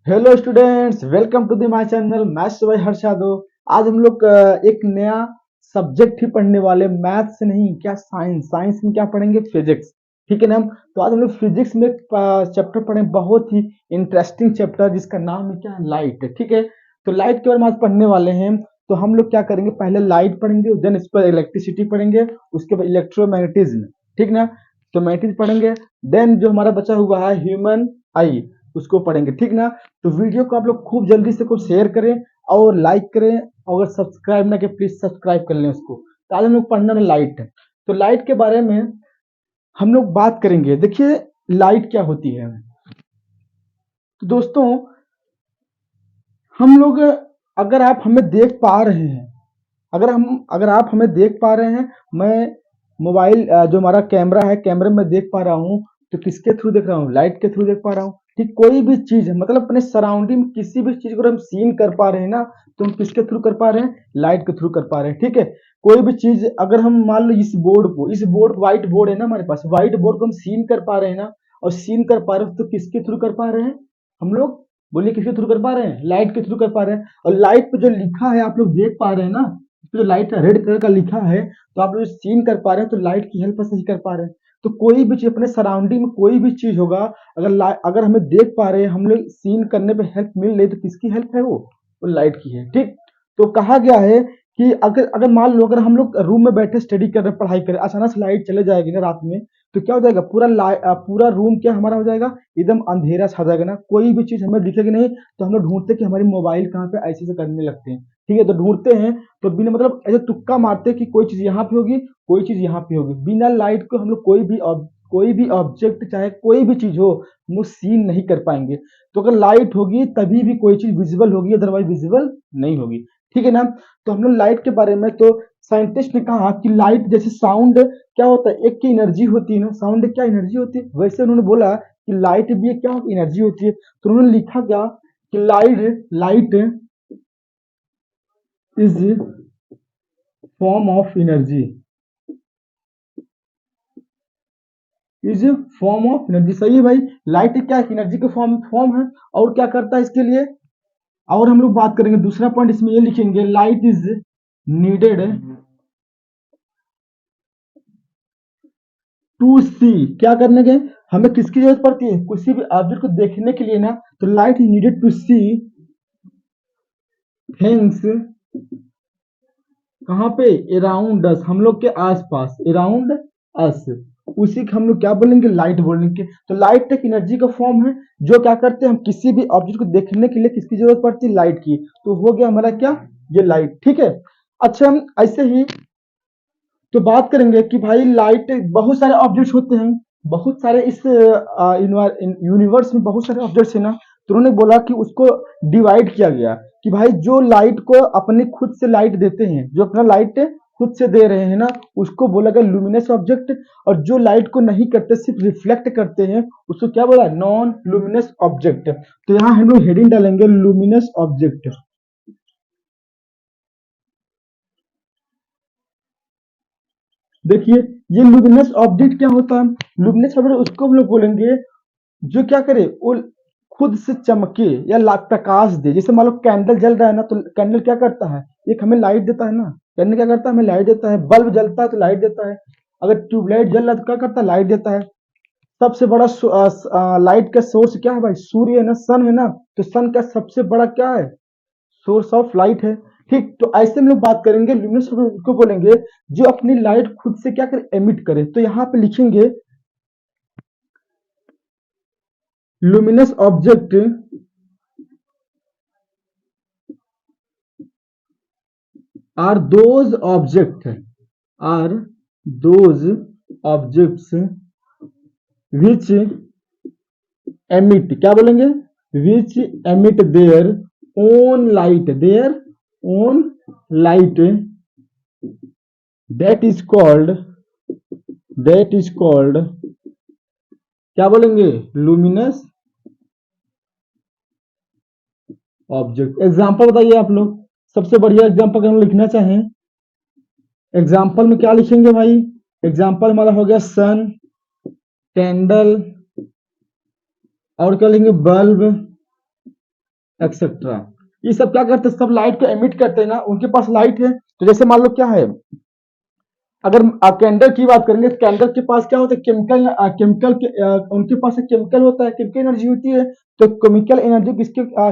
Hello students, welcome to the my channel maths by Harsh Yadav. आज हम लोग एक नया सब्जेक्ट ही पढ़ने वाले, मैथ से नहीं, क्या साइंस। साइंस में क्या पढ़ेंगे? फिजिक्स। ठीक है ना। तो आज हम लोग फिजिक्स में एक चैप्टर पढ़ें, बहुत ही इंटरेस्टिंग चैप्टर, जिसका नाम है क्या? लाइट। ठीक है। तो लाइट के बारे में आज पढ़ने वाले हैं। तो हम लोग क्या करेंगे, पहले लाइट पढ़ेंगे, देन इस पर इलेक्ट्रिसिटी पढ़ेंगे, उसके बाद इलेक्ट्रोमैग्नेटिज्म। ठीक ना। तो मैग्नेटिज्म पढ़ेंगे, देन जो हमारा बचा हुआ है ह्यूमन आई, उसको पढ़ेंगे। ठीक ना। तो वीडियो को आप लोग खूब जल्दी से को शेयर करें और लाइक करें, और सब्सक्राइब ना कि प्लीज सब्सक्राइब कर लें उसको। तो आज हम लोग पढ़ना है लाइट। तो लाइट के बारे में हम लोग बात करेंगे। देखिए, लाइट क्या होती है। तो दोस्तों, हम लोग, अगर आप हमें देख पा रहे हैं, अगर आप हमें देख पा रहे हैं, मैं मोबाइल जो हमारा कैमरा है, कैमरे में देख पा रहा हूँ, तो किसके थ्रू देख रहा हूँ? लाइट के थ्रू देख पा रहा हूँ। ठीक, कोई भी चीज है, मतलब अपने सराउंडिंग में किसी भी चीज को हम सीन कर पा रहे हैं ना, तो हम किसके थ्रू कर पा रहे हैं? लाइट के थ्रू कर पा रहे हैं। ठीक है। कोई भी चीज, अगर हम मान लो इस बोर्ड व्हाइट बोर्ड है ना हमारे पास, व्हाइट बोर्ड को हम सीन कर पा रहे हैं ना, और सीन कर पा रहे हैं, तो किसके थ्रू कर पा रहे हैं हम लोग? बोलिए, किसके थ्रू कर पा रहे हैं? लाइट के थ्रू कर पा रहे हैं। और लाइट पे जो लिखा है आप लोग देख पा रहे हैं ना, जो लाइट रेड कलर का लिखा है, तो आप लोग सीन कर पा रहे हैं, तो लाइट की हेल्प से ही कर पा रहे हैं। तो कोई भी चीज अपने सराउंडिंग में, कोई भी चीज होगा, अगर हमें देख पा रहे हैं, हम लोग सीन करने पे हेल्प मिल रही, तो किसकी हेल्प है वो लाइट की है। ठीक। तो कहा गया है कि अगर अगर मान लो, अगर हम लोग रूम में बैठे स्टडी कर रहे हैं, पढ़ाई कर रहे हैं, अचानक से लाइट चले जाएगी ना रात में, तो क्या हो जाएगा? पूरा रूम क्या हमारा हो जाएगा? एकदम अंधेरा छा जाएगा ना, कोई भी चीज हमें दिखेगी नहीं। तो हम लोग ढूंढते कि हमारी मोबाइल कहाँ पे, ऐसे से करने लगते हैं। ठीक है। तो ढूंढते हैं, तो बिना मतलब ऐसे तुक्का मारते हैं कि कोई चीज यहाँ पे होगी, कोई चीज यहाँ पे होगी। बिना लाइट को हम लोग कोई भी ऑब्जेक्ट, चाहे कोई भी चीज हो, हम लोग सीन नहीं कर पाएंगे। तो अगर लाइट होगी तभी भी कोई चीज विजिबल होगी, अदरवाइज विजिबल नहीं होगी। ठीक है ना। तो हम लोग लाइट के बारे में, तो साइंटिस्ट ने कहा कि लाइट जैसे साउंड क्या होता है, एक की एनर्जी होती है ना, साउंड क्या एनर्जी होती है, वैसे उन्होंने बोला कि लाइट भी एक क्या एनर्जी होती है। तो उन्होंने लिखा क्या कि light is form of energy, is form of energy. सही है भाई। लाइट क्या है? एनर्जी के फॉर्म है। और क्या करता है इसके लिए? और हम लोग बात करेंगे, दूसरा पॉइंट इसमें ये लिखेंगे, लाइट इज नीडेड टू सी। क्या करने के? हमें किसकी जरूरत पड़ती है? किसी भी ऑब्जेक्ट को देखने के लिए ना, तो light is needed to see things. कहाँ पे? अराउंड अस, हम लोग के आसपास, अराउंड अस। उसी को हम लोग क्या बोलेंगे? लाइट बोलेंगे। तो लाइट एक एनर्जी का फॉर्म है, जो क्या करते हैं, हम किसी भी ऑब्जेक्ट को देखने के लिए किसकी जरूरत पड़ती है? लाइट की। तो हो गया हमारा क्या? ये लाइट। ठीक है। अच्छा, हम ऐसे ही तो बात करेंगे कि भाई लाइट, बहुत सारे ऑब्जेक्ट्स होते हैं, बहुत सारे इस यूनिवर्स में बहुत सारे ऑब्जेक्ट्स है ना। तो उन्होंने बोला कि उसको डिवाइड किया गया कि भाई जो लाइट को अपने खुद से लाइट देते हैं, जो अपना लाइट खुद से दे रहे हैं ना, उसको बोला गया लुमिनस ऑब्जेक्ट। और जो लाइट को नहीं करते, सिर्फ रिफ्लेक्ट करते हैं, उसको क्या बोला? Non luminous object. तो यहाँ हम लोग हेडिंग डालेंगे लुमिनस ऑब्जेक्ट। देखिए, ये लुमिनस ऑब्जेक्ट क्या होता है? लुमिनस ऑब्जेक्ट उसको हम लोग बोलेंगे जो क्या करे, वो खुद से चमके या प्रकाश दे। जैसे मान लो कैंडल जल रहा है ना, तो कैंडल क्या करता है? एक हमें लाइट देता है ना। कैंडल क्या करता है? हमें लाइट देता है। बल्ब जलता है तो लाइट देता है। अगर ट्यूबलाइट जल रहा है तो क्या करता है? लाइट देता है। सबसे बड़ा लाइट का सोर्स क्या है भाई? सूर्य है ना, सन है ना। तो सन का सबसे बड़ा क्या है? सोर्स ऑफ लाइट है। ठीक। तो ऐसे में लोग बात करेंगे लुमिनस को बोलेंगे जो अपनी लाइट खुद से क्या करे? एमिट करे। तो यहाँ पे लिखेंगे luminous object are those object are those objects which emit, क्या बोलेंगे? which emit their own light, that is called that is called क्या बोलेंगे? Luminous object. एग्जांपल बताइए आप लोग, सबसे बढ़िया एग्जांपल अगर हम लिखना चाहें, एग्जांपल में क्या लिखेंगे भाई? एग्जांपल हमारा हो गया सन, कैंडल, और क्या लिखेंगे? Bulb, etcetera. ये सब क्या करते हैं, सब लाइट को एमिट करते हैं ना, उनके पास लाइट है। तो जैसे मान लो क्या है, अगर आप कैंडल की बात करेंगे तो कैंडल के पास क्या होता है, केमिकल केमिकल के उनके पास एक केमिकल होता है, केमिकल एनर्जी होती है। तो केमिकल एनर्जी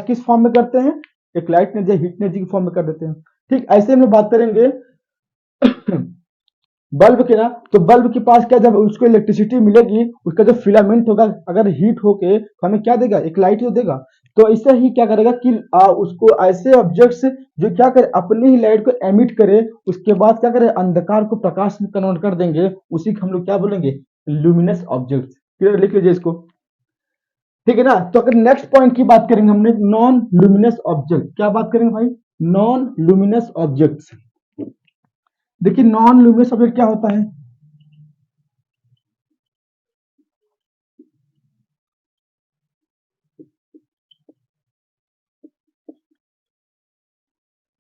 किस फॉर्म में करते हैं, एक लाइट एनर्जी हीट एनर्जी की फॉर्म में कर देते हैं। ठीक ऐसे हम लोग बात करेंगे बल्ब के ना, तो बल्ब के पास क्या, जब उसको इलेक्ट्रिसिटी मिलेगी, उसका जो फिलामेंट होगा अगर हीट होके तो हमें क्या देगा, एक लाइट ही तो देगा। तो ऐसे ही क्या करेगा कि उसको ऐसे ऑब्जेक्ट्स जो क्या करे, अपनी ही लाइट को एमिट करे, उसके बाद क्या करे, अंधकार को प्रकाश में कन्वर्ट कर देंगे, उसी को हम लोग क्या बोलेंगे, ल्यूमिनस ऑब्जेक्ट्स। क्लियर, लिख लीजिए इसको। ठीक है ना। तो अगर नेक्स्ट पॉइंट की बात करेंगे हमने, नॉन लुमिनस ऑब्जेक्ट, क्या बात करेंगे भाई, नॉन लुमिनस ऑब्जेक्ट्स। देखिए नॉन लुमिनस ऑब्जेक्ट क्या होता है,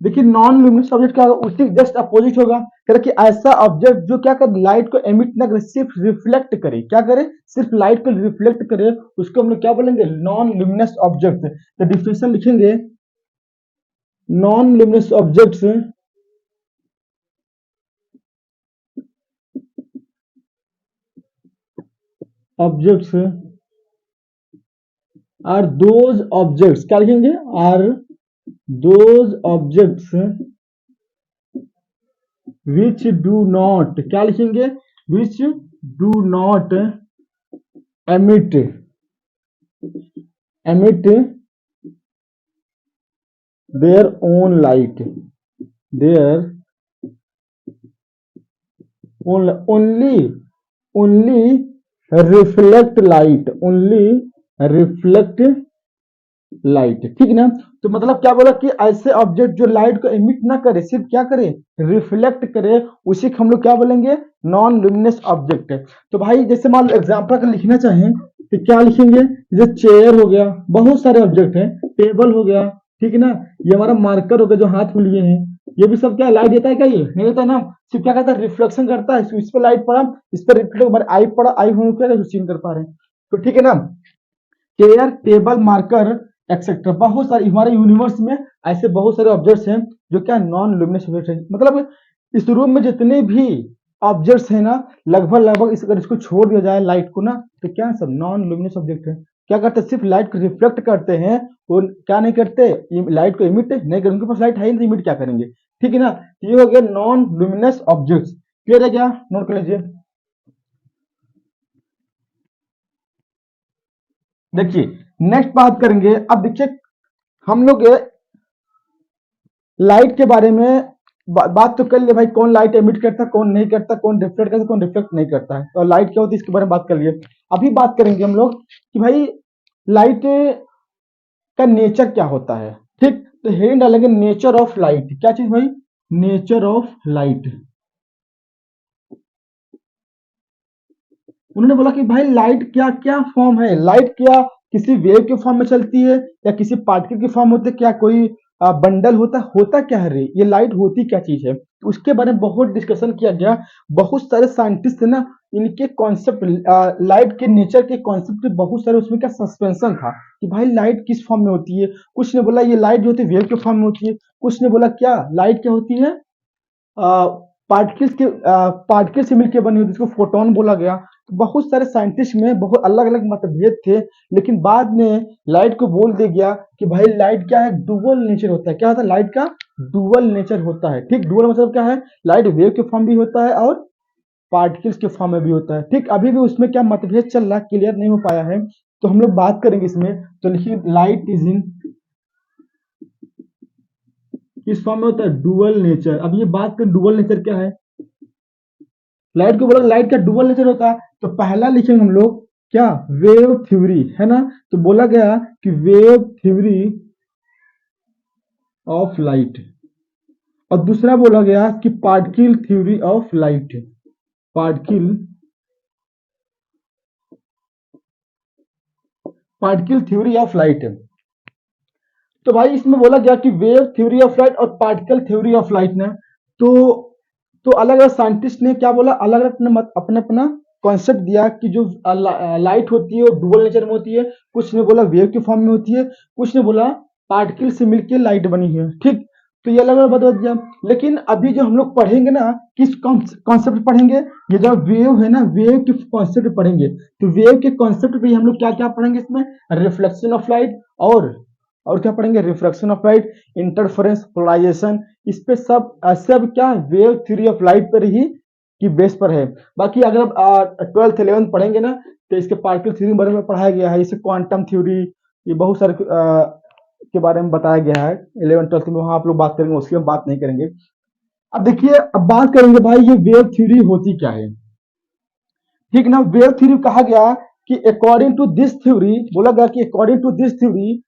देखिए नॉन लुमिनस ऑब्जेक्ट क्या होगा, उसी जस्ट अपोजिट होगा। कह रहा कि ऐसा ऑब्जेक्ट जो क्या करे, लाइट को एमिट ना करे, सिर्फ रिफ्लेक्ट करे, क्या करे, सिर्फ लाइट को रिफ्लेक्ट करे, उसको हम लोग क्या बोलेंगे, नॉन लुमिनस ऑब्जेक्ट। तो डिफिनेशन लिखेंगे, non luminous objects, objects are those objects, क्या लिखेंगे, are those objects which do not, क्या लिखेंगे, which do not emit emit their own light, their own, only reflect light, only reflect light. ठीक ना। तो मतलब क्या बोला कि ऐसे ऑब्जेक्ट जो लाइट को एमिट ना करे, सिर्फ क्या करे, रिफ्लेक्ट करे, उसी को हम लोग क्या बोलेंगे, नॉन लुमिनस ऑब्जेक्ट है। तो भाई जैसे मान लो एग्जाम्पल का लिखना चाहें तो क्या लिखेंगे, जैसे चेयर हो गया, बहुत सारे ऑब्जेक्ट हैं, टेबल हो गया, ठीक है ना, ये हमारा मार्कर हो गया जो हाथ में लिए हैं, ये भी सब क्या लाइट देता है, क्या ये नहीं देता ना, सिर्फ क्या करता है, रिफ्लेक्शन करता है, इस पर लाइट पड़ा, इस पर रिफ्लेक्ट हमारे आई पड़ा, आई हम क्या सीन कर पा रहे हैं। तो ठीक है ना, चेयर टेबल मार्कर एक्सेट्रा, बहुत सारे हमारे यूनिवर्स में ऐसे बहुत सारे ऑब्जेक्ट्स हैं जो क्या नॉन लुमिनस ऑब्जेक्ट है। मतलब इस रूम में जितने भी ऑब्जेक्ट्स हैं ना, लगभग लगभग अगर इसको छोड़ दिया जाए लाइट को ना, तो क्या सब नॉन लुमिनस ऑब्जेक्ट है। क्या करते हैं, सिर्फ लाइट को रिफ्लेक्ट करते हैं, वो क्या नहीं करते, लाइट को इमिट नहीं करते, उनके पास लाइट है ही नहीं, इमिट क्या करेंगे। ठीक है ना। ये हो गया नॉन लुमिनस ऑब्जेक्ट्स। क्लियर है क्या, नोट कर लीजिए। देखिए नेक्स्ट बात करेंगे, अब देखिए हम लोग लाइट के बारे में बात तो कर लिए भाई, कौन लाइट एमिट करता है, कौन नहीं करता, कौन रिफ्लेक्ट करता है, कौन रिफ्लेक्ट नहीं करता है, तो लाइट क्या होती है इसके बारे में बात कर लिए। अभी बात करेंगे हम लोग कि भाई लाइट का नेचर क्या होता है। ठीक, तो हेडिंग डालेंगे नेचर ऑफ लाइट, क्या चीज भाई, नेचर ऑफ लाइट। उन्होंने बोला कि भाई लाइट क्या क्या फॉर्म है, लाइट क्या किसी वेव के फॉर्म में चलती है या किसी पार्टिकल के फॉर्म होते, क्या कोई बंडल होता क्या है रे, ये लाइट होती क्या चीज है, तो उसके बारे में बहुत डिस्कशन किया गया। बहुत सारे साइंटिस्ट है ना, इनके कॉन्सेप्ट, लाइट के नेचर के कॉन्सेप्ट बहुत सारे, उसमें क्या सस्पेंशन था कि भाई लाइट किस फॉर्म में होती है। कुछ ने बोला ये लाइट जो होती है वेव के फॉर्म में होती है, कुछ ने बोला क्या लाइट क्या होती है, पार्टिकल से मिलकर बनी होती है, जिसको फोटोन बोला गया। तो बहुत सारे साइंटिस्ट में बहुत अलग अलग मतभेद थे, लेकिन बाद में लाइट को बोल दिया गया कि भाई लाइट क्या है, डुअल नेचर होता है। क्या होता है, लाइट का डुअल नेचर होता है। ठीक, डुअल मतलब क्या है, लाइट वेव के फॉर्म भी होता है और पार्टिकल्स के फॉर्म में भी होता है। ठीक, अभी भी उसमें क्या मतभेद चल रहा है, क्लियर नहीं हो पाया है, तो हम लोग बात करेंगे इसमें। तो लिखिए लाइट इज इन किस फॉर्म में होता है, डुअल नेचर। अब ये बात करें डुअल नेचर क्या है, लाइट को बोला लाइट का डुअल नेचर होता है, तो पहला लिखेंगे हम लोग क्या, वेव थ्योरी है ना। तो बोला गया कि वेव थ्योरी ऑफ लाइट, और दूसरा बोला गया कि particle theory of light, particle particle theory of light. तो भाई इसमें बोला गया कि वेव थ्योरी ऑफ लाइट और पार्टिकल थ्योरी ऑफ लाइट ने, तो अलग अलग साइंटिस्ट ने क्या बोला, अलग अलग अपना अपना कॉन्सेप्ट दिया कि जो लाइट होती है वो डुअल नेचर में होती है। कुछ ने बोला वेव के फॉर्म में होती है, कुछ ने बोला पार्टिकल से मिलकर लाइट बनी है, ठीक। तो ये अलग अलग बात बता दिया। लेकिन अभी जो हम लोग पढ़ेंगे ना, किस कॉन्सेप्ट पढ़ेंगे, ये जो वेव है ना, वेव के कॉन्सेप्ट पढ़ेंगे। तो वेव के कॉन्सेप्ट पे हम लोग क्या क्या पढ़ेंगे इसमें, रिफ्लेक्शन ऑफ लाइट और क्या पढ़ेंगे, refraction of light, interference, polarisation. इस पे सब क्या वेव थ्योरी ऑफ लाइट पर ही की बेस पर है। बाकी अगर आप 12th 11th पढ़ेंगे ना, तो इसके पार्टिकल थ्योरी के बारे में पढ़ाया गया है, जैसे क्वांटम थ्योरी, ये बहुत सारे के बारे में बताया गया है 11th 12th में, वहां आप लोग बात करेंगे, उसकी हम बात नहीं करेंगे। अब देखिए, अब बात करेंगे भाई ये वेव थ्योरी होती क्या है, ठीक ना। वेव थ्योरी कहा गया कि अकॉर्डिंग टू दिस थ्योरी, बोला गया कि अकॉर्डिंग टू दिस थ्योरी,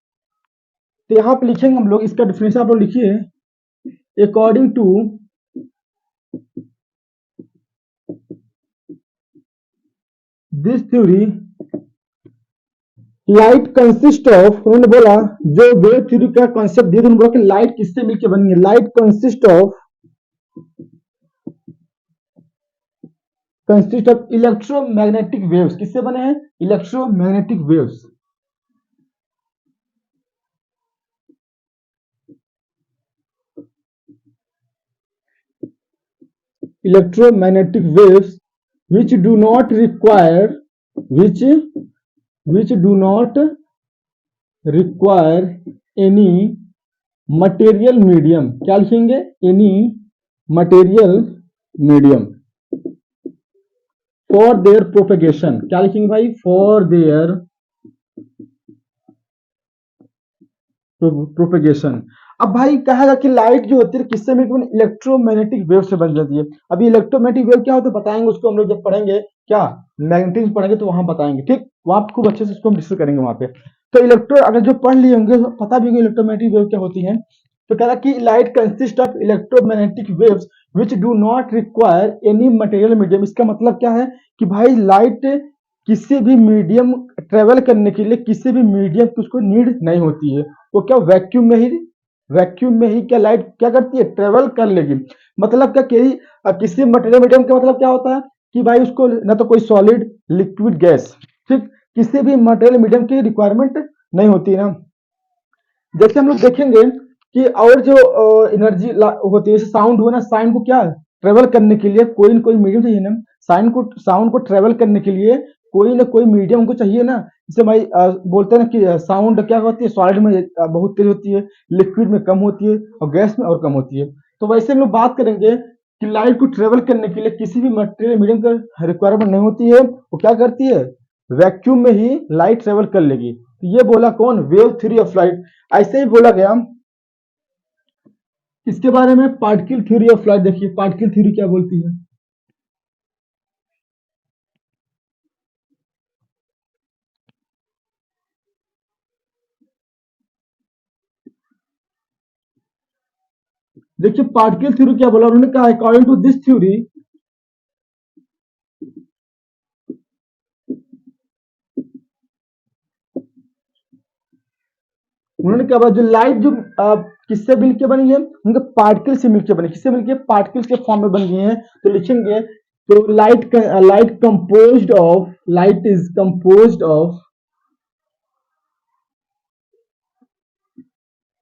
तो यहाँ पे लिखेंगे हम लोग, इसका डिफिनेशन आप लोग लिखिए, according to this theory light consist of, उन्होंने बोला, जो वेव थ्योरी का कॉन्सेप्ट दिया, उन्होंने बोला कि लाइट किससे मिलकर बनी है, light consist of electromagnetic waves. किससे बने हैं, electromagnetic waves. Electromagnetic waves which do not require which do not require any material medium। क्या लिखेंगे, any material medium for their propagation। क्या लिखेंगे भाई, for their प्रोपेगेशन। अब भाई कहेगा कि लाइट जो होती है किससे मिलकर बनी, इलेक्ट्रोमैग्नेटिक वेव से बन जाती है। अभी इलेक्ट्रोमैग्नेटिक वेव क्या होता है बताएंगे, उसको हम लोग जब पढ़ेंगे, क्या मैग्नेटिज्म पढ़ेंगे तो वहां बताएंगे, ठीक। वहां खूब अच्छे से उसको हम डिस्कस करेंगे वहां पे। तो इलेक्ट्रो अगर जो पढ़ लिए होंगे तो पता भी होगा इलेक्ट्रोमैग्नेटिक वेव क्या होती है। तो कह रहा कि light consist of electromagnetic waves which do not require any material medium. इसका मतलब क्या है कि भाई लाइट किसी भी मीडियम ट्रेवल करने के लिए किसी भी मीडियम की उसको नीड नहीं होती है। वो क्या वैक्यूम में ही क्या लाइट क्या करती है, ट्रेवल कर लेगी। मतलब क्या किसी मटेरियल मीडियम का मतलब क्या होता है कि भाई उसको ना तो कोई सॉलिड, लिक्विड, गैस, ठीक, किसी भी मटेरियल मीडियम की रिक्वायरमेंट नहीं होती है ना। जैसे हम लोग देखेंगे कि और जो एनर्जी होती है, जैसे साउंड हुआ ना, साउंड को क्या ट्रेवल करने के लिए कोई ना कोई मीडियम चाहिए ना। साउंड को ट्रेवल करने के लिए कोई ना कोई मीडियम को चाहिए ना। जैसे भाई बोलते हैं ना कि साउंड क्या होती है, सॉलिड में बहुत तेज होती है, लिक्विड में कम होती है और गैस में और कम होती है। तो वैसे हम लोग बात करेंगे कि लाइट को ट्रेवल करने के लिए किसी भी मटेरियल मीडियम का रिक्वायरमेंट नहीं होती है। वो क्या करती है, वैक्यूम में ही लाइट ट्रेवल कर लेगी। तो ये बोला कौन, वेव थ्योरी ऑफ लाइट। ऐसे ही बोला गया इसके बारे में पार्टिकल थ्योरी ऑफ लाइट। देखिए पार्टिकल थ्योरी क्या बोलती है, देखिए पार्टिकल थ्योरी क्या बोला उन्होंने, कहा अकॉर्डिंग टू दिस थ्योरी, उन्होंने क्या बोला, जो लाइट जो किससे मिलकर बनी है, उनके पार्टिकल से मिलकर बनी, किससे मिलकर, पार्टिकल के फॉर्म में बन गई है। तो लिखेंगे, तो light is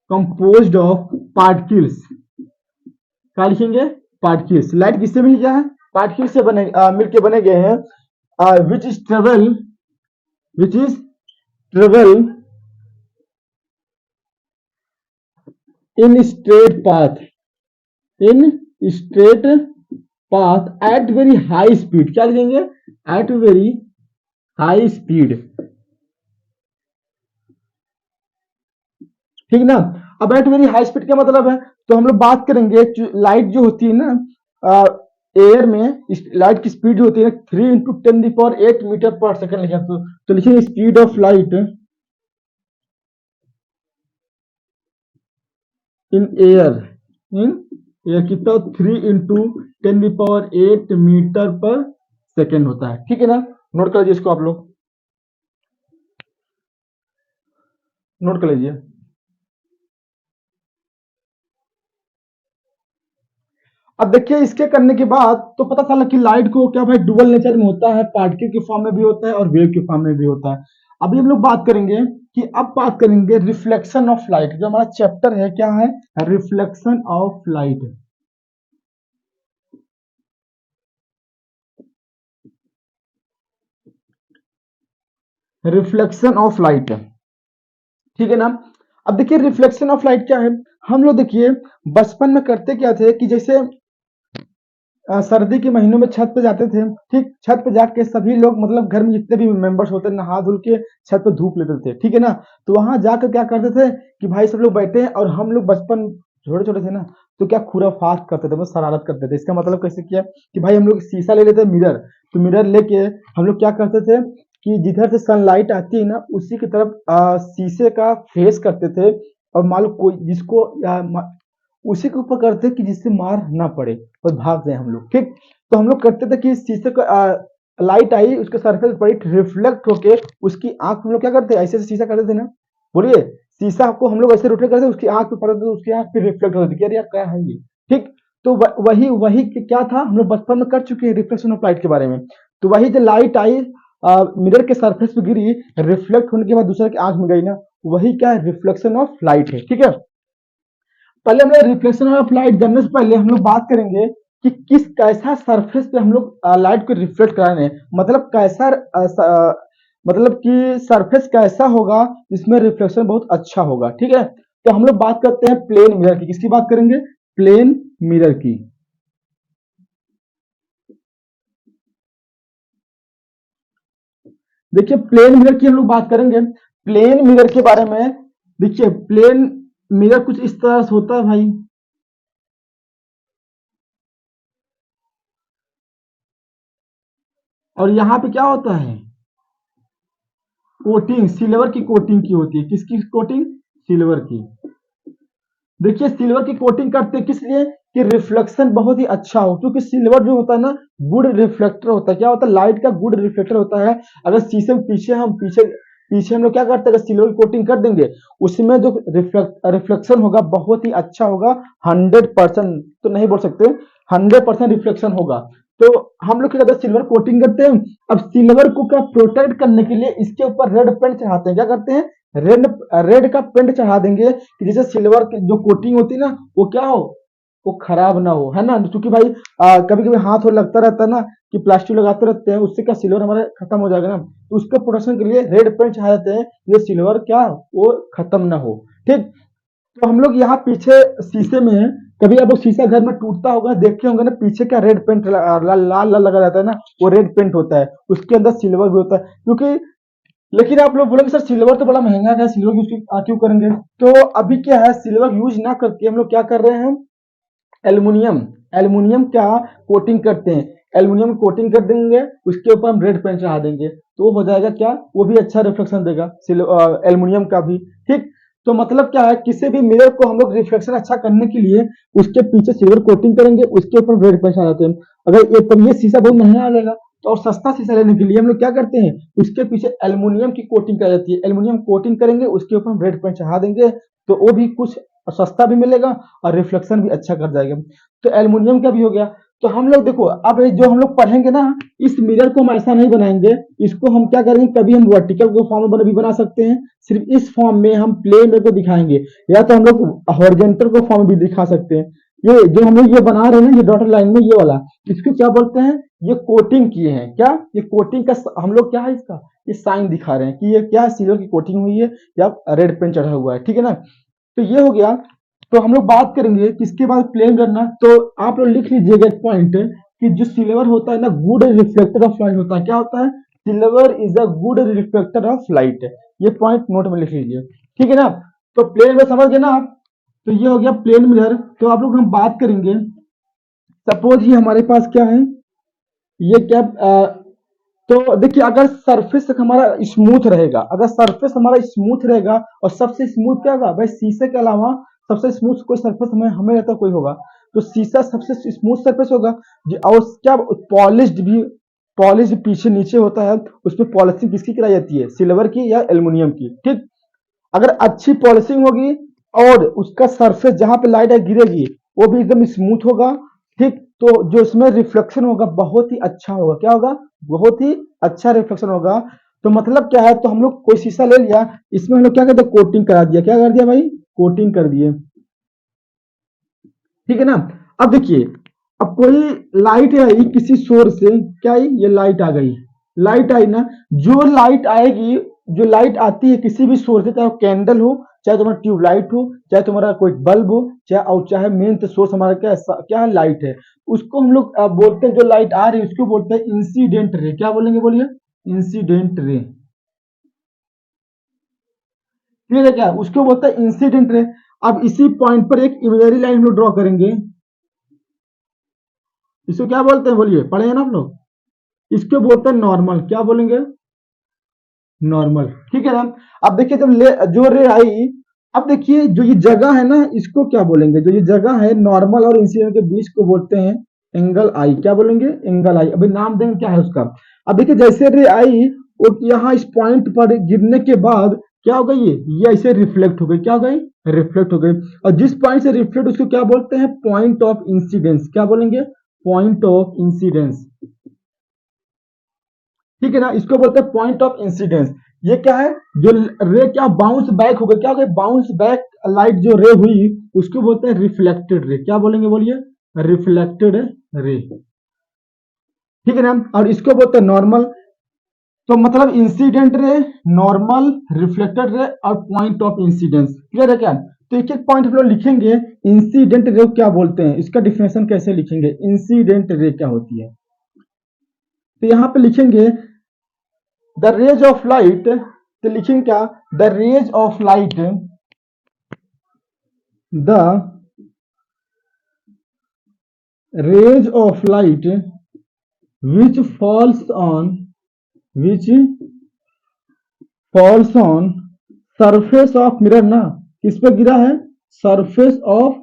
composed of particles. क्या लिखेंगे, पार्टिकल्स। लाइट किससे मिल गया है, पार्टिकल से बने मिलके बने गए हैं, which is travel in straight path in straight path at very high speed. क्या लिखेंगे, एट वेरी हाई स्पीड, ठीक ना। अब एट वेरी हाई स्पीड क्या मतलब है, तो हम लोग बात करेंगे लाइट जो होती है ना एयर में, लाइट की स्पीड जो होती है 3 × 10⁸ मीटर पर सेकंड लिखा। तो लिखेंगे speed of light in air, in air कितना 3 × 10⁸ मीटर पर सेकेंड होता है, ठीक है ना। नोट कर लीजिए इसको, आप लोग नोट कर लीजिए। अब देखिए इसके करने के बाद तो पता चला कि लाइट को क्या भाई डुअल नेचर में होता है, पार्टिकल के फॉर्म में भी होता है और वेव के फॉर्म में भी होता है। अभी हम लोग बात करेंगे कि अब बात करेंगे रिफ्लेक्शन ऑफ लाइट। जो हमारा चैप्टर है क्या है, reflection of light. Reflection of light, ठीक है ना। अब देखिए रिफ्लेक्शन ऑफ लाइट क्या है। हम लोग देखिए बचपन में करते क्या थे कि जैसे सर्दी के महीनों में छत पे जाते थे, ठीक, छत पे जाके सभी लोग मतलब घर में जितने भी मेंबर्स होते नहा धुल के छत पे धूप लेते थे, ठीक है ना। तो वहां जाकर क्या करते थे कि भाई सब लोग बैठे हैं और हम लोग बचपन छोटे छोटे थे ना, तो क्या खुराफात करते थे, मतलब शरारत करते थे। इसका मतलब कैसे किया कि भाई हम लोग शीशा ले लेते मिरर, तो मिरर लेके हम लोग क्या करते थे कि जिधर से सनलाइट आती है ना उसी की तरफ शीशे का फेस करते थे, और मान लो कोई जिसको उसी के ऊपर करते कि जिससे मार ना पड़े और भाग जाए हम लोग, ठीक। तो हम लोग करते थे कि शीशे को लाइट आई उसके सरफेस पड़ी, रिफ्लेक्ट होके उसकी आंख, हम लोग क्या करते ऐसे शीशा करते थे ना, बोलिए, शीशा को हम लोग ऐसे रोटेट करते उसकी आंख पे पड़ता था, उसकी आंख पे रिफ्लेक्ट होती थी, अरे यार क्या है ये, ठीक। तो वही वही क्या था, हम लोग बचपन में कर चुके हैं रिफ्लेक्शन ऑफ लाइट के बारे में। तो वही जो लाइट आई मिरर के सरफेस पे गिरी, रिफ्लेक्ट होने के बाद दूसरे की आंख में गई ना, वही क्या है, रिफ्लेक्शन ऑफ लाइट है, ठीक है। पहले हम लोग रिफ्लेक्शन ऑफ लाइट जानने से पहले हम लोग बात करेंगे कि किस कैसा सरफेस पे हम लोग लाइट को रिफ्लेक्ट करा रहे हैं, मतलब कैसा मतलब कि सरफेस कैसा होगा जिसमें रिफ्लेक्शन बहुत अच्छा होगा, ठीक है। तो हम लोग बात करते हैं प्लेन मिरर की। किसकी बात करेंगे, प्लेन मिरर की। देखिए प्लेन मिरर की हम लोग बात करेंगे। प्लेन मिरर के बारे में देखिए, प्लेन मिरर कुछ इस तरह से होता है भाई, और यहाँ पे क्या होता है, कोटिंग सिल्वर की कोटिंग की होती है। किसकी कोटिंग, सिल्वर की। देखिए सिल्वर की कोटिंग करते हैं किस लिए, कि रिफ्लेक्शन बहुत ही अच्छा हो, क्योंकि सिल्वर जो होता है ना गुड रिफ्लेक्टर होता है। क्या होता है, लाइट का गुड रिफ्लेक्टर होता है। अगर शीशे में पीछे हम पीछे पीछे हम लोग क्या करते हैं, अगर सिल्वर की कोटिंग कर देंगे, उसमें जो रिफ्लेक्शन होगा बहुत ही अच्छा होगा। 100% तो नहीं बोल सकते, 100% रिफ्लेक्शन होगा। तो हम लोग क्या करते हैं, सिल्वर कोटिंग करते हैं। अब सिल्वर को क्या प्रोटेक्ट करने के लिए इसके ऊपर रेड पेंट चढ़ाते हैं। क्या करते हैं, रेड रेड का पेंट चढ़ा देंगे कि जैसे सिल्वर की जो कोटिंग होती है ना वो क्या हो, वो खराब ना हो, है ना। क्योंकि भाई कभी कभी हाथ और लगता रहता है ना कि प्लास्टिक लगाते रहते हैं, उससे क्या सिल्वर हमारे खत्म हो जाएगा ना, तो उसके प्रोटेक्शन के लिए रेड पेंट चढ़ा देते हैं, ये सिल्वर क्या वो खत्म ना हो, ठीक। तो हम लोग यहाँ पीछे शीशे में, कभी आप लोग शीशा घर में टूटता होगा देखे होंगे ना, पीछे क्या रेड पेंट लाल लाल लगा रहता है ना, वो रेड पेंट होता है, उसके अंदर सिल्वर भी होता है। क्योंकि लेकिन आप लोग बोलेंगे सर सिल्वर तो बड़ा महंगा है, सिल्वर यूज क्यों करेंगे। तो अभी क्या है, सिल्वर यूज ना करके हम लोग क्या कर रहे हैं, एल्युमिनियम, एल्युमिनियम क्या कोटिंग करते हैं। एल्युमिनियम कोटिंग कर देंगे, उसके ऊपर हम रेड पेंट चढ़ा देंगे, तो वो हो जाएगा क्या, वो भी अच्छा रिफ्लेक्शन देगा एल्युमिनियम का भी, ठीक। तो मतलब क्या है, किसी भी मिरर को हम लोग रिफ्लेक्शन अच्छा करने के लिए उसके पीछे सिल्वर कोटिंग करेंगे, उसके ऊपर रेड पेंट चढ़ाते हैं। अगर ये शीशा बहुत महंगा आ जाएगा, तो और सस्ता शीशा लेने के लिए हम लोग क्या करते हैं, उसके पीछे एल्युमिनियम की कोटिंग कर जाती है, एल्युमिनियम कोटिंग करेंगे, उसके ऊपर हम रेड पेंट चढ़ा देंगे, तो वो भी कुछ सस्ता भी मिलेगा और रिफ्लेक्शन भी अच्छा कर जाएगा। तो एल्युमिनियम का भी हो गया। तो हम लोग देखो अब जो हम लोग पढ़ेंगे ना, इस मिरर को हम ऐसा नहीं बनाएंगे, इसको हम क्या करेंगे, कभी हम वर्टिकल को फॉर्म में भी बना सकते हैं, सिर्फ इस फॉर्म में हम प्लेन मिरर को दिखाएंगे, या तो हम लोग हॉरिजॉन्टल को फॉर्म भी दिखा सकते हैं। ये जो हम लोग ये बना रहे हैं ना, ये डॉटेड लाइन में ये वाला, इसको क्या बोलते हैं, ये कोटिंग किए हैं। क्या, ये कोटिंग का हम लोग क्या है इसका, ये साइन दिखा रहे हैं कि ये क्या है, सिल्वर की कोटिंग हुई है या रेड पेंट चढ़ा हुआ है, ठीक है ना। तो ये हो गया। तो हम लोग बात करेंगे किसके बाद, प्लेन करना। तो आप लोग लिख लीजिएगा एक पॉइंट कि जो सिल्वर होता है ना गुड रिफ्लेक्टर ऑफ लाइट होता है। क्या होता है, silver is a good reflector of light. ये पॉइंट नोट में लिख लीजिए, ठीक है ना। तो प्लेन में समझ गए ना आप। तो ये हो गया प्लेन मिरर। तो आप लोग हम बात करेंगे, सपोज ये हमारे पास क्या है, ये क्या तो देखिए अगर सरफेस हमारा स्मूथ रहेगा, अगर सरफेस हमारा स्मूथ रहेगा, और सबसे स्मूथ क्या होगा भाई, शीशे के अलावा सबसे स्मूथ कोई सरफेस हमें हमें रहता कोई होगा, तो शीशा सबसे स्मूथ सरफेस होगा। और क्या पॉलिश्ड भी, पॉलिश पीछे नीचे होता है, उसमें पॉलिशिंग किसकी कराई जाती है, सिल्वर की या एल्युमिनियम की, ठीक। अगर अच्छी पॉलिशिंग होगी और उसका सरफेस जहां पे लाइट गिरेगी वो भी एकदम स्मूथ होगा, ठीक। तो जो इसमें रिफ्लेक्शन होगा बहुत ही अच्छा होगा, क्या होगा, बहुत ही अच्छा रिफ्लेक्शन होगा। तो मतलब क्या है, तो हम लोग कोई शीशा ले लिया, इसमें हम लोग क्या करते हैं, कोटिंग करा दिया, क्या कर दिया भाई, कोटिंग कर दिए, ठीक है ना। अब देखिए, अब कोई लाइट आई किसी सोर्स से, क्या आई, ये लाइट आ गई, लाइट आई ना, जो लाइट आएगी, जो लाइट आती है किसी भी सोर्स से, चाहे वो कैंडल हो, चाहे तुम्हारा ट्यूबलाइट हो, चाहे तुम्हारा कोई बल्ब हो, चाहे और चाहे मेन तो सोर्स हमारा क्या है, लाइट है, उसको हम लोग बोलते हैं, जो लाइट आ रही है उसको बोलते हैं इंसिडेंट रे, क्या बोलेंगे बोलिए, इंसिडेंट रे, क्लियर है क्या, उसको बोलते हैं इंसिडेंट रे। अब इसी पॉइंट पर एक इमेजनरी लाइन हम लोग ड्रॉ करेंगे, इसको क्या बोलते हैं बोलिए, पढ़े हैं ना आप लोग, इसको बोलते हैं नॉर्मल, क्या बोलेंगे, नॉर्मल, ठीक है ना। अब देखिए जब जो रे आई, अब देखिए जो ये जगह है ना, इसको क्या बोलेंगे, जो ये जगह है नॉर्मल और इंसिडेंट के बीच को बोलते हैं एंगल आई, क्या बोलेंगे, एंगल आई। अभी नाम देंगे क्या है उसका। अब देखिए जैसे रे आई, और यहाँ इस पॉइंट पर गिरने के बाद क्या हो गई, ये ऐसे रिफ्लेक्ट हो गई, क्या हो गई, रिफ्लेक्ट हो गई, और जिस पॉइंट से रिफ्लेक्ट उसको क्या बोलते हैं, पॉइंट ऑफ इंसिडेंस, क्या बोलेंगे, पॉइंट ऑफ इंसिडेंस, ठीक है ना, इसको बोलते हैं पॉइंट ऑफ इंसिडेंस। ये क्या है, जो रे क्या बाउंस बैक हो गया, क्या हो गया, बाउंस बैक लाइट जो रे हुई, उसको बोलते हैं रिफ्लेक्टेड रे, क्या बोलेंगे बोलिए, रिफ्लेक्टेड रे, ठीक है ना। और इसको बोलते हैं नॉर्मल, तो मतलब incident ray, normal, reflected ray और पॉइंट ऑफ इंसिडेंस, क्लियर है क्या। तो एक एक पॉइंट हम लोग लिखेंगे, इंसिडेंट रे क्या बोलते हैं, इसका डिफिनेशन कैसे लिखेंगे, इंसिडेंट रे क्या होती है, तो यहां पे लिखेंगे द रेज ऑफ लाइट, तो लिखेंगे क्या, the rays of light, the rays of light which falls on, which falls on surface of mirror ना, किस पे गिरा है, surface of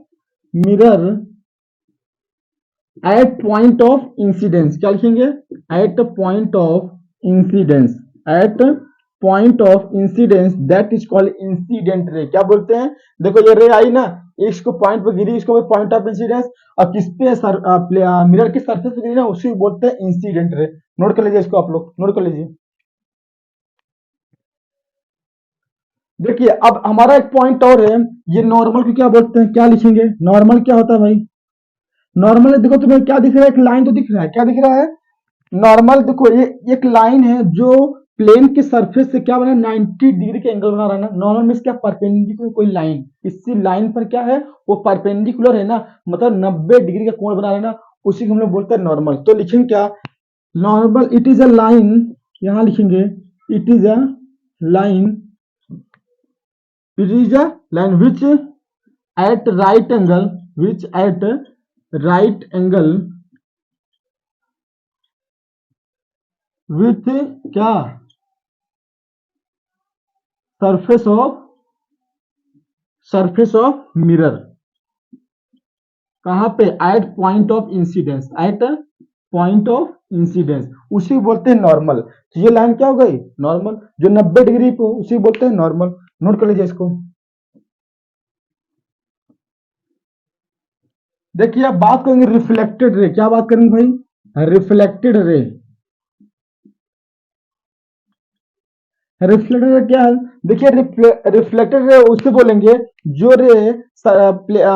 mirror at point of incidence, क्या लिखेंगे, at point of incidence, at point of incidence that is called incident ray, क्या बोलते हैं, देखो ये रे आई ना, इसको पॉइंट पे गिरी, इसको पॉइंट ऑफ इंसिडेंस, और किस पे मिरर की सरफेस पे गिरी ना, उसी को बोलते हैं इंसिडेंट रे। नोट कर लीजिए इसको, आप लोग नोट कर लीजिए। देखिए अब हमारा एक पॉइंट और है, ये नॉर्मल को क्या बोलते हैं, क्या लिखेंगे, नॉर्मल क्या होता है भाई, नॉर्मल देखो तुम्हें क्या दिख रहा है, एक लाइन तो दिख रहा है, क्या दिख रहा है, नॉर्मल देखो ये एक लाइन है जो प्लेन के सरफेस से क्या बना, 90 डिग्री के एंगल बना रहा है ना, नॉर्मल मींस क्या, परपेंडिकुलर कोई लाइन, इसी लाइन पर क्या है, वो परपेंडिकुलर है ना, मतलब 90 डिग्री का कोण बना रहा है ना, उसी को हम लोग बोलते हैं नॉर्मल। तो लिखेंगे क्या, normal it is a line, यहां लिखेंगे it is a line, it is a line which at right angle, which at right angle with क्या, सरफेस ऑफ मिरर, कहां पे, at point of incidence, at point of incidence, उसी बोलते हैं normal. तो ये लाइन क्या हो गई, नॉर्मल, जो 90 डिग्री पे उसी बोलते हैं नॉर्मल। नोट कर लीजिए इसको। देखिए अब बात करेंगे रिफ्लेक्टेड रे, क्या बात करेंगे भाई, रिफ्लेक्टेड रे, रिफ्लेक्टेड रे क्या है, देखिए रिफ्लेक्टेड रे उससे बोलेंगे जो रे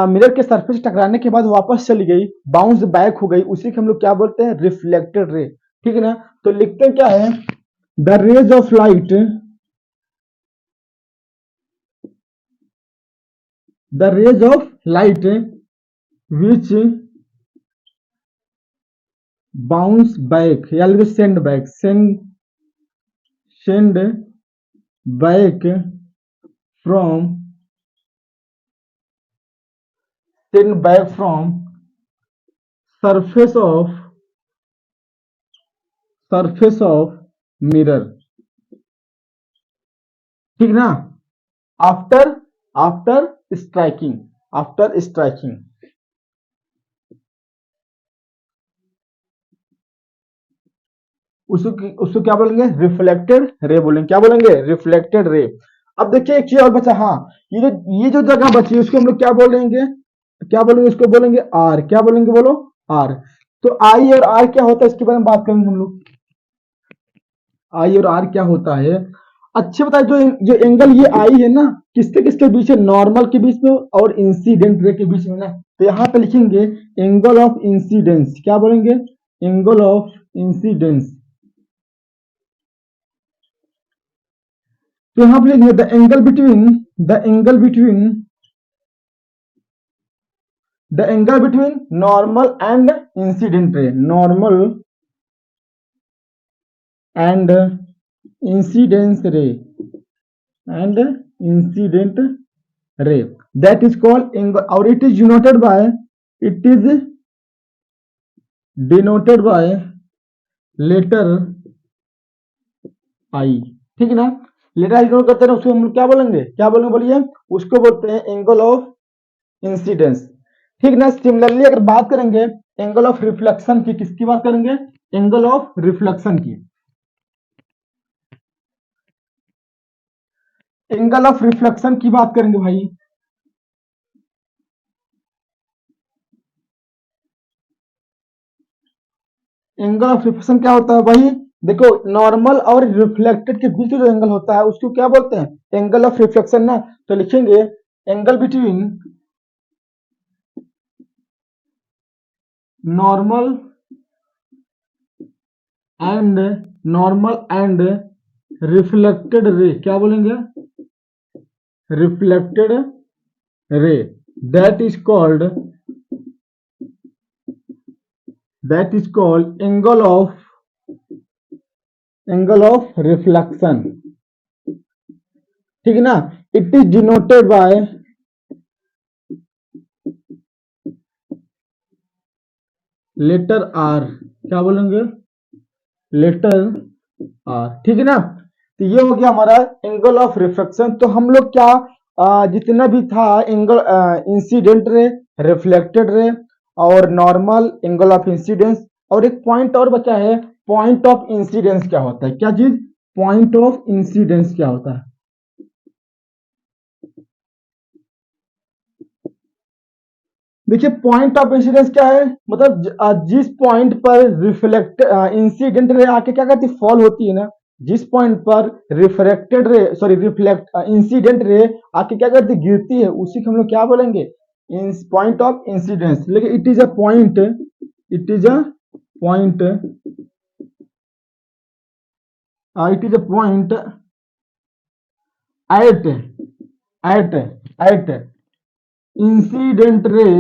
मिरर के सरफेस टकराने के बाद वापस चली गई, बाउंस बैक हो गई, उसी को हम लोग क्या बोलते हैं, रिफ्लेक्टेड रे, ठीक है ना। तो लिखते हैं क्या है, the rays of light, the rays of light which bounce back, या send back, send back from, send back from surface of, surface of mirror, ठीक ना, after, after striking, after striking, उसको क्या बोलेंगे, रिफ्लेक्टेड रे बोलेंगे, क्या बोलेंगे, रिफ्लेक्टेड रे। अब देखिए एक चीज और बचा, हाँ ये जो जगह बची उसको हम लोग क्या बोलेंगे, क्या बोलेंगे, उसको बोलेंगे आर, क्या बोलेंगे बोलो, आर। तो आई और आर क्या होता है इसके बारे में बात करेंगे हम लोग। आई और आर क्या होता है? अच्छे बताए, जो जो एंगल ये आई है ना, किसके किसके बीच है? नॉर्मल के बीच में और इंसिडेंट रे के बीच में ना। तो यहाँ पे लिखेंगे एंगल ऑफ इंसिडेंस। क्या बोलेंगे? Angle of incidence. तो यहाँ पे लिखेंगे the angle between normal and incident ray, normal and incidence रे, and incident ray, that is called angle, or it is denoted by, it is denoted by letter I। ठीक है ना? Letter आई denote करते हैं, उसको हम क्या बोलेंगे? क्या बोलेंगे बोलिए? उसको बोलते हैं एंगल ऑफ इंसिडेंस। ठीक ना? सिमिलरली अगर बात करेंगे एंगल ऑफ रिफ्लेक्शन की, किसकी बात करेंगे? एंगल ऑफ रिफ्लेक्शन की। एंगल ऑफ रिफ्लेक्शन की बात करेंगे भाई। एंगल ऑफ रिफ्लेक्शन क्या होता है भाई? देखो, नॉर्मल और रिफ्लेक्टेड के बीच जो एंगल होता है उसको क्या बोलते हैं? एंगल ऑफ रिफ्लेक्शन ना। तो लिखेंगे angle between normal and reflected ray. क्या बोलेंगे? Reflected ray, that is called angle of reflection. ठीक है ना? It is denoted by letter R. क्या बोलेंगे? Letter R. ठीक है ना? तो ये हो गया हमारा एंगल ऑफ रिफ्लेक्शन। तो हम लोग क्या, जितना भी था angle, incident ray, reflected ray और नॉर्मल, एंगल ऑफ इंसिडेंस, और एक पॉइंट और बचा है, पॉइंट ऑफ इंसिडेंस क्या होता है? क्या चीज? पॉइंट ऑफ इंसिडेंस क्या होता है? देखिए, पॉइंट ऑफ इंसिडेंस क्या है? मतलब जिस पॉइंट पर रिफ्लेक्ट इंसिडेंट रे आके क्या करती, फॉल होती है ना, जिस पॉइंट पर reflected ray, sorry reflect incident ray आके क्या करती, गिरती है, उसी को हम लोग क्या बोलेंगे? Point of incidence. लेकिन it is a point, it is a point, it is a point at at at incident ray,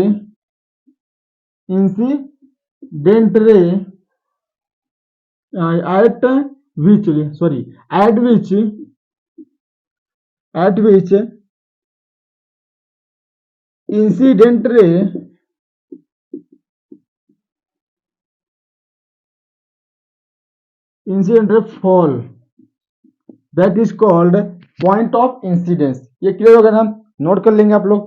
incident ray at which, sorry, at which incident ray fall, that is called point of incidence। ये clear होगा ना? Note कर लेंगे आप लोग।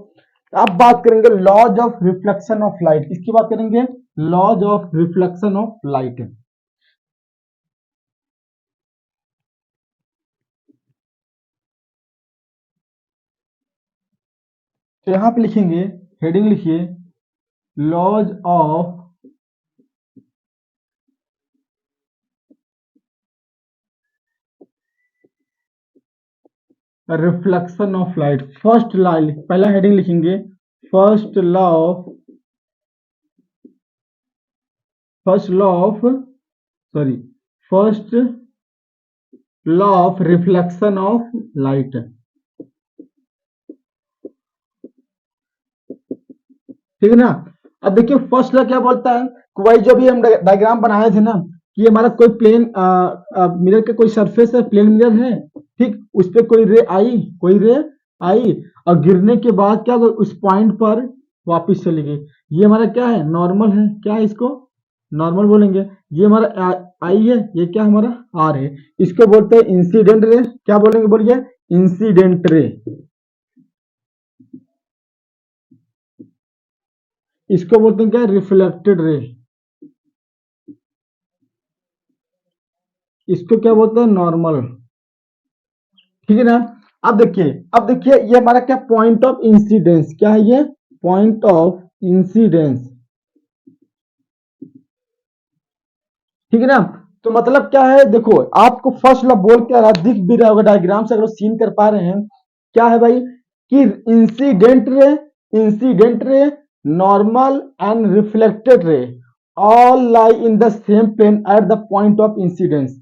अब बात करेंगे laws of reflection of light. किसकी बात करेंगे? Laws of reflection of light. तो यहां पे लिखेंगे, हेडिंग लिखिए, laws of reflection of light. First line, पहला हेडिंग लिखेंगे, first law of sorry first law of reflection of light. ठीक है ना? अब देखिए फर्स्ट लॉ क्या बोलता है कि भाई, जो भी हम डायग्राम बनाए थे ना, कि हमारा कोई प्लेन मिरर का कोई सरफेस है, प्लेन मिरर है, ठीक, उस पर कोई रे आई और गिरने के बाद क्या हुआ, उस पॉइंट पर वापस चली गई। ये हमारा क्या है? नॉर्मल है। क्या है? इसको नॉर्मल बोलेंगे। ये हमारा आई है, ये क्या हमारा आर है। इसको बोलते हैं इंसिडेंट रे। क्या बोलेंगे बोलिए? Incident ray. इसको बोलते हैं क्या? Reflected ray. इसको क्या बोलते हैं? नॉर्मल। ठीक है ना? अब देखिए ये हमारा क्या, पॉइंट ऑफ इंसिडेंस। क्या है ये? Point of incidence. ठीक है ना? तो मतलब क्या है, देखो आपको फर्स्ट लॉ बोल के आ रहा, दिख भी रहा होगा डायग्राम से, अगर सीन कर पा रहे हैं, क्या है भाई कि incident ray, normal and reflected ray all lie in the same plane at the point of incidence,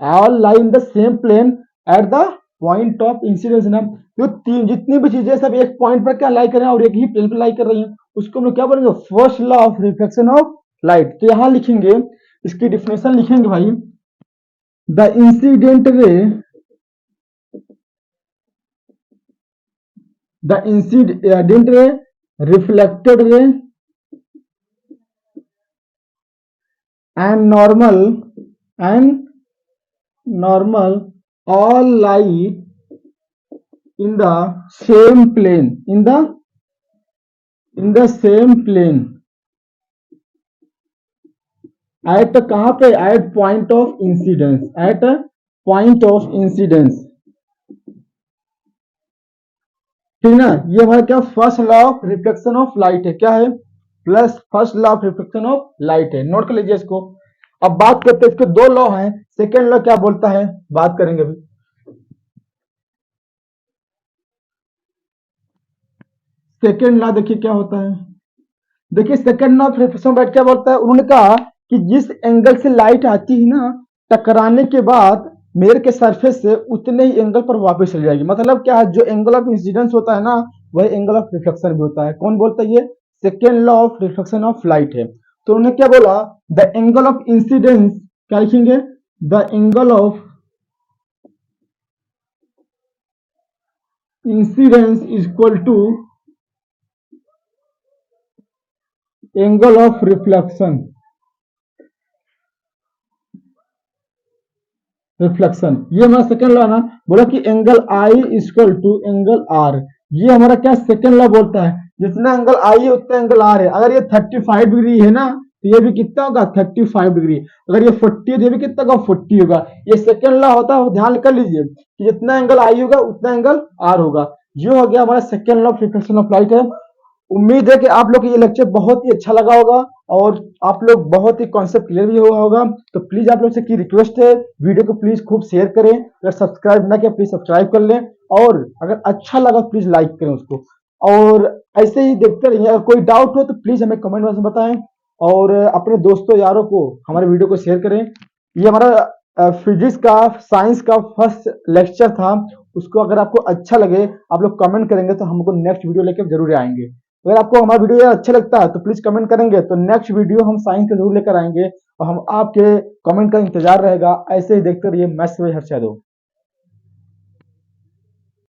all lie in the same plane at the point of incidence ना। जो तीन जितनी भी चीजें सब एक पॉइंट पर क्या लाई कर रहे हैं और एक ही प्लेन पर लाई कर रही हैं, उसको हम लोग क्या बोलेंगे, first law of reflection of light. तो यहां लिखेंगे, इसकी डिफिनेशन लिखेंगे भाई, the incident ray, the incident ray, reflected ray and normal all lie in the same plane, in the same plane at कहां पे, at point of incidence, at a point of incidence, ठीक ना। ये हमारा क्या, first law of reflection of light है, क्या है, plus first law of reflection of light है, नोट कर लीजिए इसको। अब बात करते हैं, इसके दो लॉ हैं, सेकेंड लॉ क्या बोलता है बात करेंगे अभी। सेकेंड लॉ देखिए क्या होता है, देखिए second law of reflection of light क्या बोलता है, उन्होंने कहा कि जिस एंगल से लाइट आती है ना, टकराने के बाद मिरर के सरफेस से उतने ही एंगल पर वापस चली जाएगी। मतलब क्या है, जो एंगल ऑफ इंसिडेंस होता है ना, वही एंगल ऑफ रिफ्लेक्शन भी होता है। कौन बोलता है, ये second law of reflection of light है। तो उन्होंने क्या बोला, द एंगल ऑफ इंसिडेंस, क्या लिखेंगे, the angle of incidence equal to angle of reflection, ये हमारा सेकंड लॉ ना। बोला कि angle I equal to angle R, ये हमारा क्या सेकंड लॉ बोलता है, जितना एंगल आई है उतना एंगल आर है। अगर ये 35 डिग्री है ना, तो ये भी कितना होगा, 35 डिग्री। अगर ये 40 है तो ये भी कितना होगा, 40 होगा। ये सेकंड लॉ होता है, ध्यान कर लीजिए कि जितना एंगल आई होगा उतना एंगल आर होगा। ये हो गया हमारा second law of reflection of light है। उम्मीद है कि आप लोग को ये लेक्चर बहुत ही अच्छा लगा होगा और आप लोग बहुत ही कॉन्सेप्ट क्लियर भी हुआ होगा। तो प्लीज आप लोग से की रिक्वेस्ट है, वीडियो को प्लीज खूब शेयर करें, अगर सब्सक्राइब ना किया प्लीज सब्सक्राइब कर लें, और अगर अच्छा लगा प्लीज लाइक करें उसको। और ऐसे ही देखते रहिए, अगर कोई डाउट हो तो प्लीज हमें कमेंट बॉक्स में बताएं, और अपने दोस्तों यारों को हमारे वीडियो को शेयर करें। ये हमारा फिजिक्स का, साइंस का फर्स्ट लेक्चर था, उसको अगर आपको अच्छा लगे आप लोग कमेंट करेंगे तो हमको नेक्स्ट वीडियो लेकर जरूर आएंगे। अगर आपको हमारा वीडियो अच्छा लगता है तो प्लीज कमेंट करेंगे, तो नेक्स्ट वीडियो हम साइंस का जरूर लेकर आएंगे और हम आपके कमेंट का इंतजार रहेगा। ऐसे ही देखते रहिए मैथ्स विद हर्ष यादव।